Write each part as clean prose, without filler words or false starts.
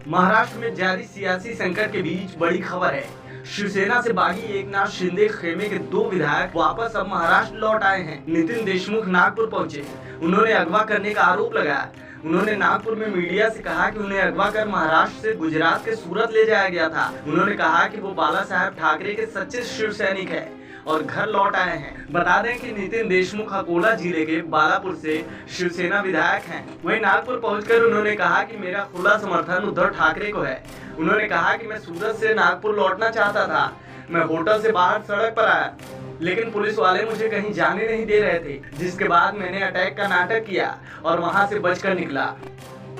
महाराष्ट्र में जारी सियासी संकट के बीच बड़ी खबर है। शिवसेना से बागी एकनाथ शिंदे खेमे के 2 विधायक वापस अब महाराष्ट्र लौट आए हैं। नितिन देशमुख नागपुर पहुंचे। उन्होंने अगवा करने का आरोप लगाया। उन्होंने नागपुर में मीडिया से कहा कि उन्हें अगवा कर महाराष्ट्र से गुजरात के सूरत ले जाया गया था। उन्होंने कहा कि वो बाला साहेब ठाकरे के सच्चे शिव सैनिक है और घर लौट आए हैं। बता दें कि नितिन देशमुख अकोला जिले के बालापुर से शिवसेना विधायक हैं। वहीं नागपुर पहुंचकर उन्होंने कहा कि मेरा खुला समर्थन उद्धव ठाकरे को है। उन्होंने कहा कि मैं सूरत से नागपुर लौटना चाहता था। मैं होटल से बाहर सड़क पर आया, लेकिन पुलिस वाले मुझे कहीं जाने नहीं दे रहे थे, जिसके बाद मैंने अटैक का नाटक किया और वहां से बचकर निकला।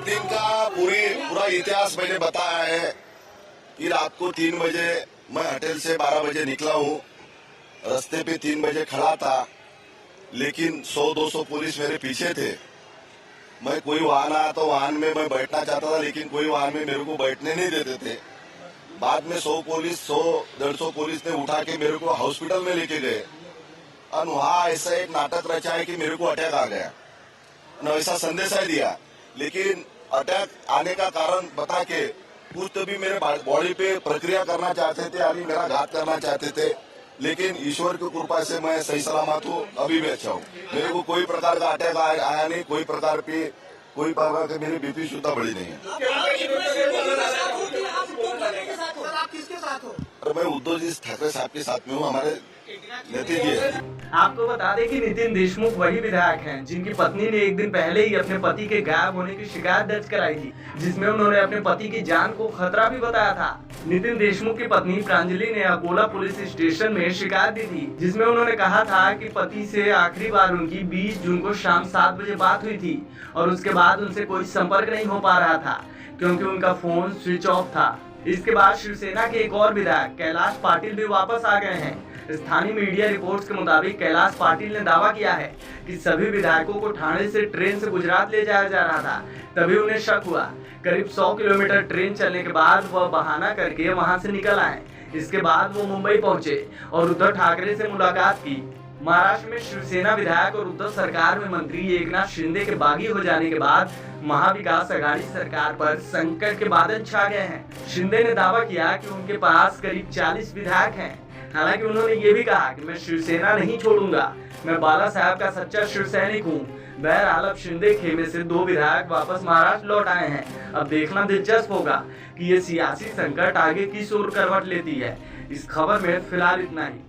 दिन का पूरा इतिहास मैंने बताया है कि रात को 3 बजे मैं होटल से 12 बजे निकला हूँ। रास्ते पे 3 बजे खड़ा था, लेकिन 100-200 पुलिस मेरे पीछे थे। मैं कोई वाहन आया तो वाहन में मैं बैठना चाहता था, लेकिन कोई वाहन में मेरे को बैठने नहीं देते थे। बाद में 100-150 पुलिस ने उठा के मेरे को हॉस्पिटल में लेके गए और वहाँ ऐसा एक नाटक रचा है कि मेरे को अटैक आ गया न, ऐसा संदेशा दिया। लेकिन अटैक आने का कारण बता के कुछ तो भी मेरे बॉडी पे प्रक्रिया करना चाहते थे, यानी मेरा घात करना चाहते थे, लेकिन ईश्वर की कृपा से मैं सही सलामत हूँ, अभी भी अच्छा हूँ। मेरे को कोई प्रकार का अटैक आया नहीं, कोई प्रकार की मेरी बीपी शुद्धा बढ़ी नहीं है। और मैं उद्धव जी ठाकरे साहब के साथ में हूँ, हमारे नेता जी है। आपको बता दें कि नितिन देशमुख वही विधायक हैं जिनकी पत्नी ने एक दिन पहले ही अपने पति के गायब होने की शिकायत दर्ज कराई थी, जिसमें उन्होंने अपने पति की जान को खतरा भी बताया था। नितिन देशमुख की पत्नी प्रांजलि ने अकोला पुलिस स्टेशन में शिकायत दी थी, जिसमें उन्होंने कहा था कि पति से आखिरी बार उनकी 20 जून को शाम 7 बजे बात हुई थी और उसके बाद उनसे कोई संपर्क नहीं हो पा रहा था क्योंकि उनका फोन स्विच ऑफ था। इसके बाद शिवसेना के एक और विधायक कैलाश पाटिल भी वापस आ गए हैं। स्थानीय मीडिया रिपोर्ट्स के मुताबिक कैलाश पाटिल ने दावा किया है कि सभी विधायकों को ठाणे से ट्रेन से गुजरात ले जाया जा रहा था, तभी उन्हें शक हुआ। करीब 100 किलोमीटर ट्रेन चलने के बाद वह बहाना करके वहां से निकल आए। इसके बाद वो मुंबई पहुंचे और उद्धव ठाकरे से मुलाकात की। महाराष्ट्र में शिवसेना विधायक और उद्धव सरकार में मंत्री एकनाथ शिंदे के बागी हो जाने के बाद महाविकास आघाड़ी सरकार पर संकट के बादल छा गए हैं। शिंदे ने दावा किया कि उनके पास करीब 40 विधायक हैं। हालांकि उन्होंने ये भी कहा कि मैं शिवसेना नहीं छोड़ूंगा, मैं बाला साहब का सच्चा शिव सैनिक हूँ। बहरहाल अब शिंदे खेमे से 2 विधायक वापस महाराष्ट्र लौट आए हैं। अब देखना दिलचस्प होगा कि ये सियासी संकट आगे किस ओर करवट लेती है। इस खबर में फिलहाल इतना ही।